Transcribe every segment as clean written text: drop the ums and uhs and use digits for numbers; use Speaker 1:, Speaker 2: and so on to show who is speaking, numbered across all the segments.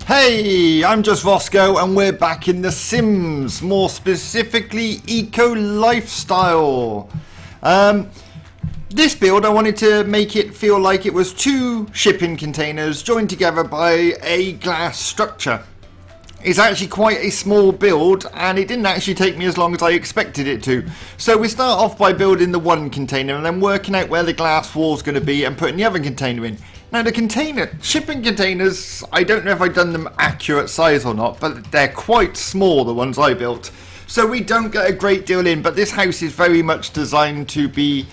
Speaker 1: Hey, I'm just Roscoe and we're back in The Sims, more specifically Eco Lifestyle. This build I wanted to make it feel like it was two shipping containers joined together by a glass structure. It's actually quite a small build and it didn't actually take me as long as I expected it to. So we start off by building the one container and then working out where the glass wall is going to be and putting the other container in. Now the shipping containers, I don't know if I've done them accurate size or not, but they're quite small, the ones I built. So we don't get a great deal in, but this house is very much designed to be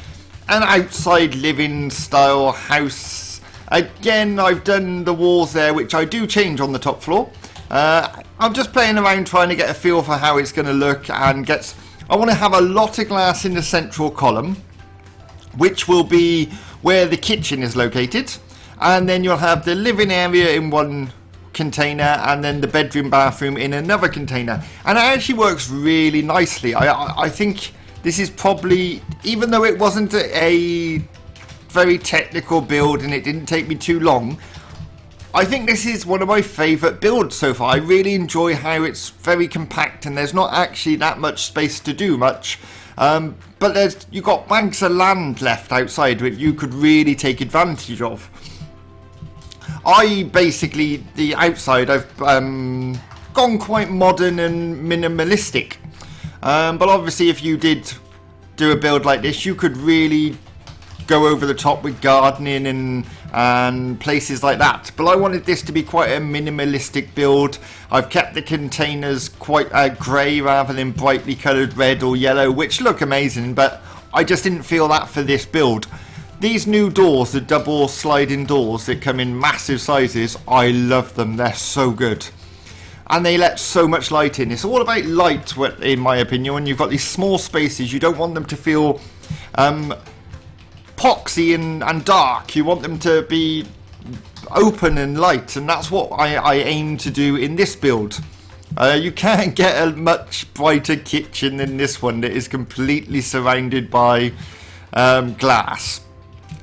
Speaker 1: an outside living style house. Again, I've done the walls there, which I do change on the top floor. I'm just playing around trying to get a feel for how it's going to look, and I want to have a lot of glass in the central column, which will be where the kitchen is located. And then you'll have the living area in one container and then the bedroom bathroom in another container. And it actually works really nicely. I think this is probably, even though it wasn't a very technical build and it didn't take me too long, I think this is one of my favourite builds so far. I really enjoy how it's very compact and there's not actually that much space to do much. But you've got banks of land left outside which you could really take advantage of. The outside, I've gone quite modern and minimalistic. But obviously if you did do a build like this, you could really go over the top with gardening and places like that. But I wanted this to be quite a minimalistic build. I've kept the containers quite grey rather than brightly coloured red or yellow, which look amazing, but I just didn't feel that for this build. These new doors, the double sliding doors that come in massive sizes, I love them. They're so good. And they let so much light in. It's all about light, in my opinion. When you've got these small spaces, you don't want them to feel poxy and dark. You want them to be open and light. And that's what I aim to do in this build. You can't get a much brighter kitchen than this one that is completely surrounded by glass.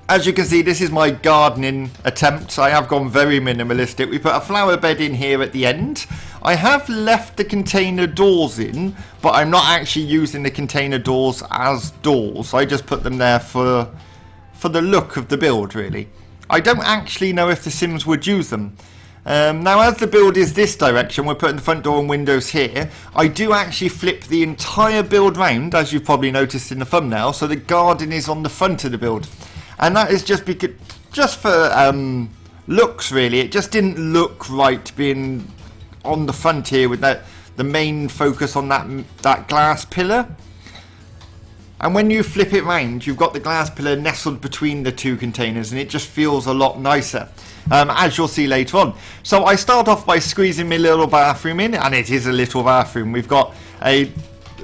Speaker 1: As you can see, this is my gardening attempt. I have gone very minimalistic. We put a flower bed in here at the end. I have left the container doors in, but I'm not actually using the container doors as doors. I just put them there for the look of the build, really. I don't actually know if the Sims would use them. Now, as the build is this direction, we're putting the front door and windows here. I do actually flip the entire build round, as you've probably noticed in the thumbnail, so the garden is on the front of the build. And that is just for looks, really. It just didn't look right being on the front here with the main focus on that glass pillar. And when you flip it round, you've got the glass pillar nestled between the two containers, and it just feels a lot nicer, as you'll see later on. So I start off by squeezing my little bathroom in, and it is a little bathroom. We've got a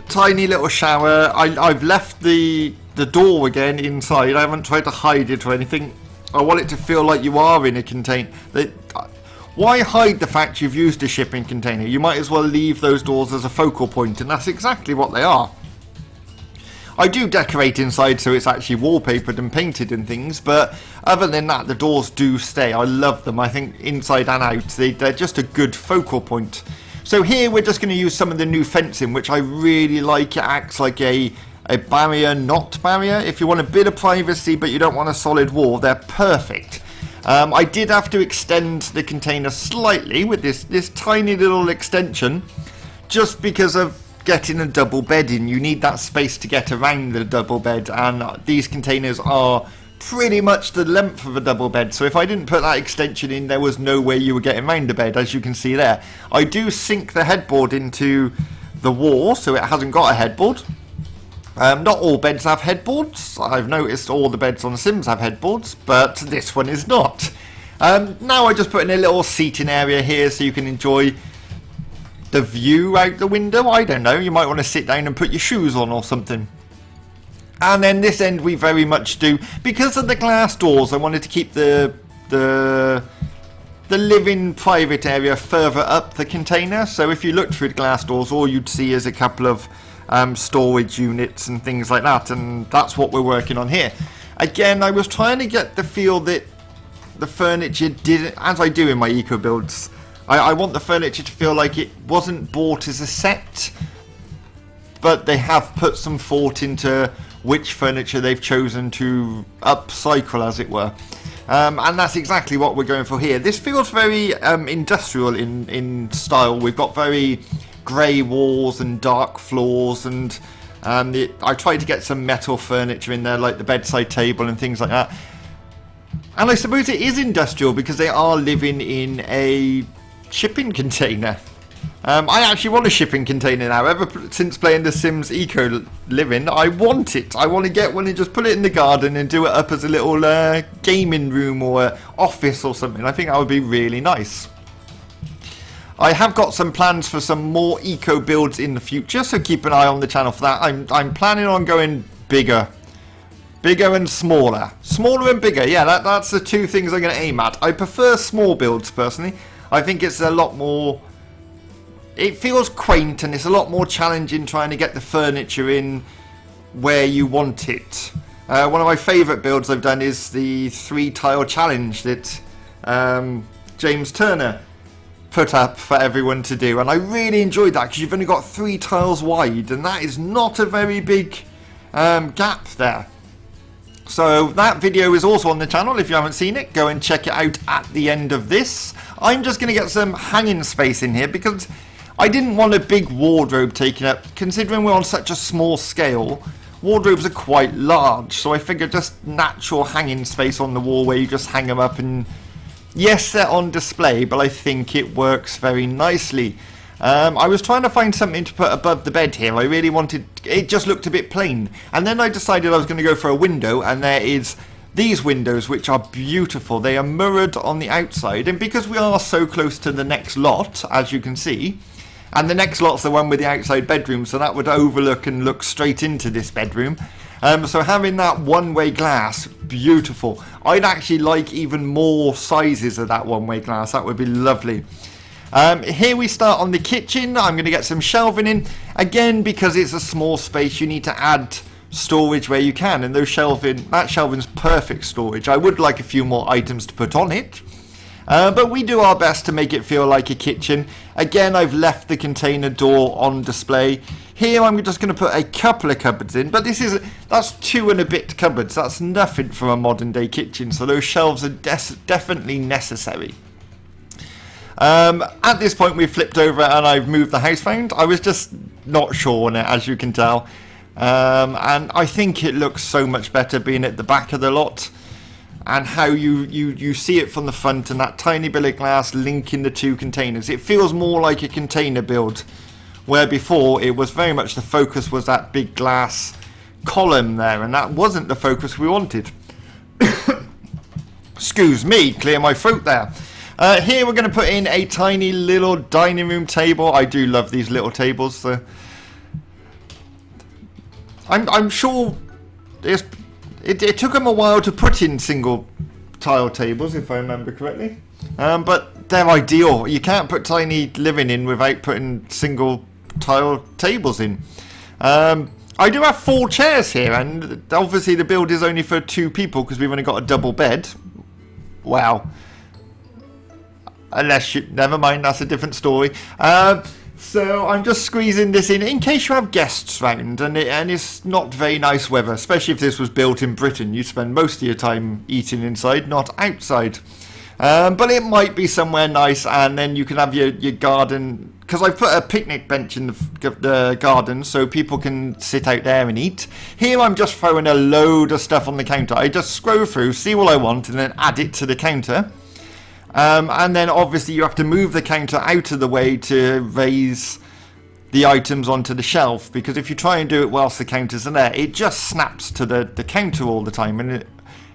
Speaker 1: tiny little shower. I've left the door again inside. I haven't tried to hide it or anything. I want it to feel like you are in a container. Why hide the fact you've used a shipping container? You might as well leave those doors as a focal point, and that's exactly what they are. I do decorate inside so it's actually wallpapered and painted and things, but other than that, the doors do stay. I love them. I think inside and out, they're just a good focal point. So here we're just going to use some of the new fencing, which I really like. It acts like a barrier, not barrier. If you want a bit of privacy but you don't want a solid wall, they're perfect. I did have to extend the container slightly with this tiny little extension, just because of getting a double bed in. You need that space to get around the double bed, and these containers are pretty much the length of a double bed, so if I didn't put that extension in, there was no way you were getting around the bed, as you can see there. I do sink the headboard into the wall, so it hasn't got a headboard. Not all beds have headboards. I've noticed all the beds on The Sims have headboards, but this one is not. Now I just put in a little seating area here so you can enjoy the view out the window. I don't know, you might want to sit down and put your shoes on or something. And then this end we very much do, because of the glass doors, I wanted to keep the living private area further up the container. So if you looked through the glass doors, all you'd see is a couple of storage units and things like that, and that's what we're working on here. Again, I was trying to get the feel that the furniture didn't, as I do in my eco builds, I want the furniture to feel like it wasn't bought as a set, but they have put some thought into which furniture they've chosen to upcycle, as it were. And that's exactly what we're going for here. This feels very industrial in style. We've got very grey walls and dark floors, and I tried to get some metal furniture in there, like the bedside table and things like that. And I suppose it is industrial because they are living in a shipping container. I actually want a shipping container now. Ever since playing The Sims Eco Living, I want it. I want to get one and just put it in the garden and do it up as a little gaming room or office or something. I think that would be really nice. I have got some plans for some more eco builds in the future, so keep an eye on the channel for that. I'm planning on going bigger. Bigger and smaller. Smaller and bigger, yeah, that's the two things I'm going to aim at. I prefer small builds, personally. I think it's a lot more... It feels quaint, and it's a lot more challenging trying to get the furniture in where you want it. One of my favourite builds I've done is the 3-tile challenge that James Turner put up for everyone to do, and I really enjoyed that because you've only got 3 tiles wide, and that is not a very big gap there. So that video is also on the channel. If you haven't seen it, go and check it out at the end of this. I'm just going to get some hanging space in here because I didn't want a big wardrobe taken up. Considering we're on such a small scale, wardrobes are quite large, so I figured just natural hanging space on the wall where you just hang them up, and yes, they're on display, but I think it works very nicely. I was trying to find something to put above the bed here. I really wanted... It just looked a bit plain. And then I decided I was going to go for a window, and there is these windows, which are beautiful. They are mirrored on the outside, and because we are so close to the next lot, as you can see, and the next lot's the one with the outside bedroom, so that would overlook and look straight into this bedroom. So having that one-way glass, beautiful. I'd actually like even more sizes of that one-way glass. That would be lovely. Here we start on the kitchen. I'm going to get some shelving in. Again, because it's a small space, you need to add storage where you can. And that shelving's perfect storage. I would like a few more items to put on it. But we do our best to make it feel like a kitchen. Again, I've left the container door on display. Here I'm just going to put a couple of cupboards in, but that's 2 and a bit cupboards. That's nothing for a modern day kitchen, so those shelves are definitely necessary. At this point we've flipped over and I've moved the housebound. I was just not sure on it, as you can tell. And I think it looks so much better being at the back of the lot. And how you see it from the front, and that tiny bit of glass linking the 2 containers. It feels more like a container build, where before it was very much the focus was that big glass column there, and that wasn't the focus we wanted. Excuse me, clear my throat there. Here we're going to put in a tiny little dining room table. I do love these little tables. So I'm sure it took them a while to put in single tile tables, if I remember correctly. But they're ideal. You can't put tiny living in without putting single tile tables in. I do have 4 chairs here, and obviously the build is only for 2 people because we've only got a double bed. Wow. Never mind, that's a different story. So I'm just squeezing this in case you have guests round, and it's not very nice weather, especially if this was built in Britain. You spend most of your time eating inside, not outside. But it might be somewhere nice, and then you can have your garden, because I've put a picnic bench in the garden so people can sit out there and eat. Here I'm just throwing a load of stuff on the counter. I just scroll through, see what I want, and then add it to the counter. And then obviously you have to move the counter out of the way to raise the items onto the shelf, because if you try and do it whilst the counters are there, it just snaps to the counter all the time, and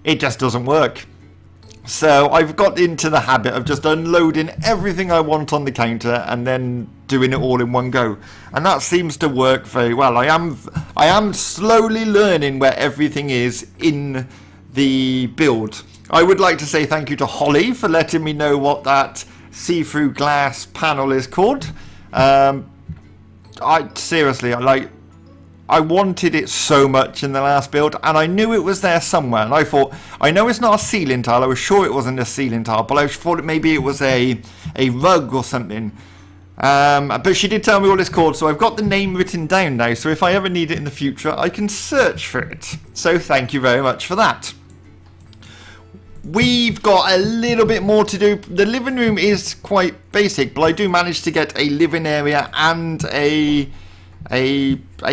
Speaker 1: it just doesn't work. So I've got into the habit of just unloading everything I want on the counter and then doing it all in one go, and that seems to work very well. I am slowly learning where everything is in the build. I would like to say thank you to Holly for letting me know what that see-through glass panel is called. Seriously, I wanted it so much in the last build, and I knew it was there somewhere, and I thought, I know it's not a ceiling tile, I was sure it wasn't a ceiling tile, but I thought maybe it was a rug or something. But she did tell me what it's called, so I've got the name written down now, so if I ever need it in the future, I can search for it. So thank you very much for that. We've got a little bit more to do. The living room is quite basic, but I do manage to get a living area and a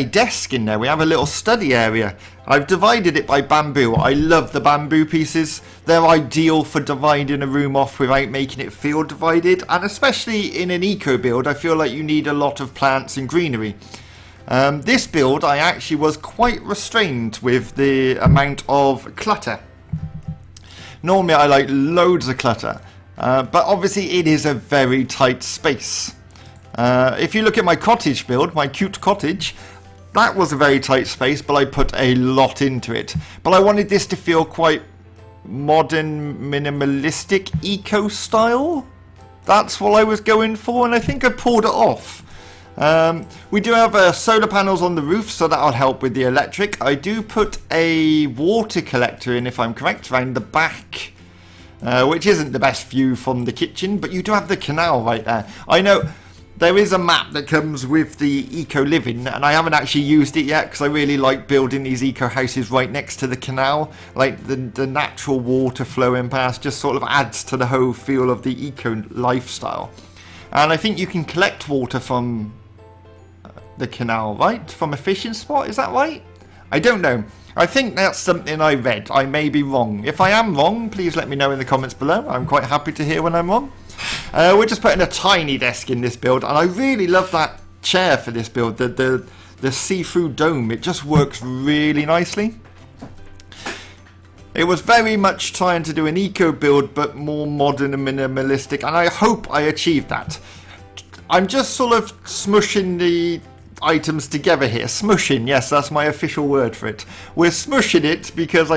Speaker 1: desk in there. We have a little study area. I've divided it by bamboo. I love the bamboo pieces. They're ideal for dividing a room off without making it feel divided, and especially in an eco build I feel like you need a lot of plants and greenery. This build I actually was quite restrained with the amount of clutter. Normally I like loads of clutter, but obviously it is a very tight space. If you look at my cottage build, my cute cottage, that was a very tight space, but I put a lot into it. But I wanted this to feel quite modern, minimalistic, eco style. That's what I was going for, and I think I pulled it off. We do have solar panels on the roof, so that'll help with the electric. I do put a water collector in, if I'm correct, around the back, which isn't the best view from the kitchen, but you do have the canal right there. I know there is a map that comes with the eco living, and I haven't actually used it yet because I really like building these eco houses right next to the canal. Like the natural water flowing past just sort of adds to the whole feel of the eco lifestyle. And I think you can collect water from the canal, right? From a fishing spot, is that right? I don't know. I think that's something I read. I may be wrong. If I am wrong, please let me know in the comments below. I'm quite happy to hear when I'm wrong. We're just putting a tiny desk in this build, and I really love that chair for this build, the see-through dome. It just works really nicely. It was very much trying to do an eco build, but more modern and minimalistic, and I hope I achieved that. I'm just sort of smushing the items together here. Smushing, yes, that's my official word for it. We're smushing it because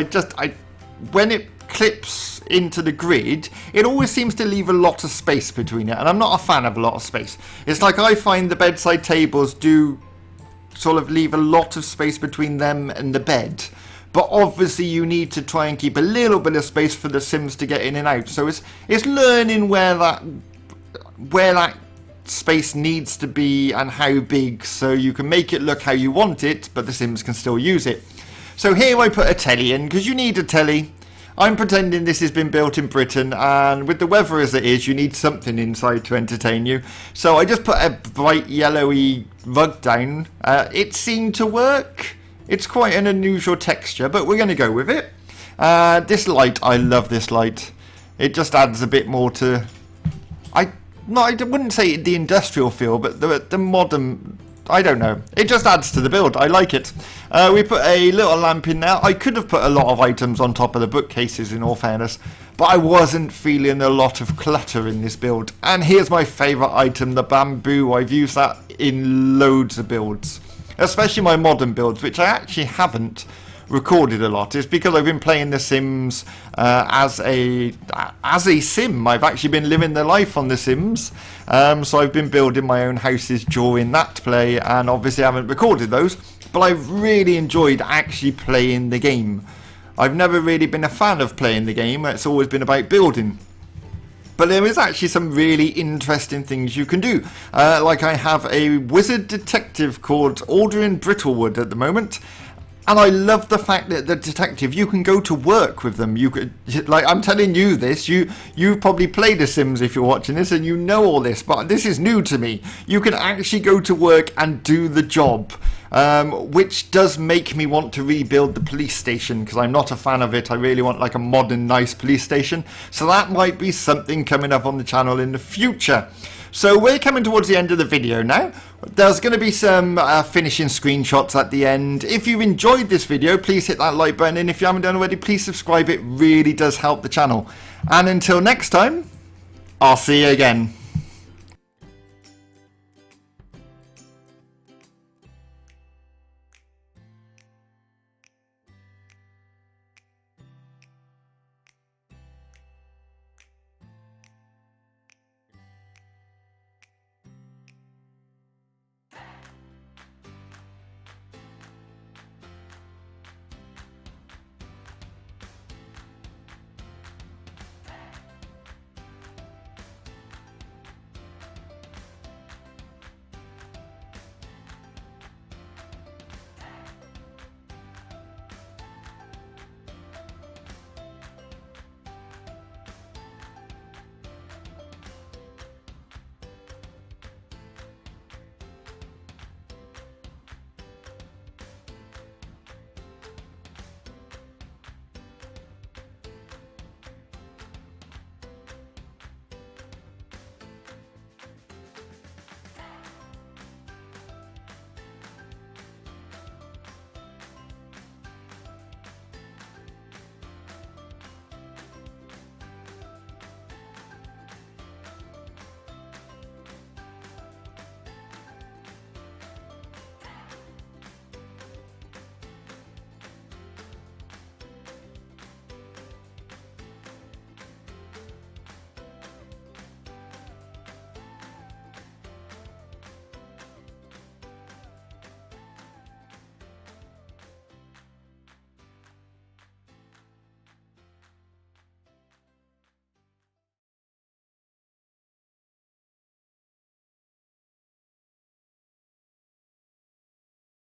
Speaker 1: when it clips into the grid, it always seems to leave a lot of space between it, and I'm not a fan of a lot of space. It's like I find the bedside tables do sort of leave a lot of space between them and the bed, but obviously you need to try and keep a little bit of space for the Sims to get in and out. So it's learning where that space needs to be and how big, so you can make it look how you want it, but the Sims can still use it. So here I put a telly in, because you need a telly. I'm pretending this has been built in Britain, and with the weather as it is, you need something inside to entertain you. So I just put a bright yellowy rug down. It seemed to work. It's quite an unusual texture, but we're going to go with it. This light, I love this light. It just adds a bit more to... I wouldn't say the industrial feel, but the modern... I don't know. It just adds to the build. I like it. We put a little lamp in there. I could have put a lot of items on top of the bookcases, in all fairness, but I wasn't feeling a lot of clutter in this build. And here's my favourite item, the bamboo. I've used that in loads of builds, especially my modern builds, which I actually haven't recorded a lot. It's because I've been playing The Sims as a sim. I've actually been living the life on The Sims, so I've been building my own houses during that play, and obviously I haven't recorded those, but I've really enjoyed actually playing the game. I've never really been a fan of playing the game. It's always been about building. But there is actually some really interesting things you can do. Like I have a wizard detective called Aldrin Brittlewood at the moment. And I love the fact that the detective, you can go to work with them. You could, like, I'm telling you this, you probably played The Sims if you're watching this and you know all this, but this is new to me. You can actually go to work and do the job, which does make me want to rebuild the police station, because I'm not a fan of it. I really want like a modern, nice police station. So that might be something coming up on the channel in the future. So we're coming towards the end of the video now. There's going to be some finishing screenshots at the end. If you've enjoyed this video, please hit that like button, and if you haven't done already, please subscribe. It really does help the channel. And until next time, I'll see you again.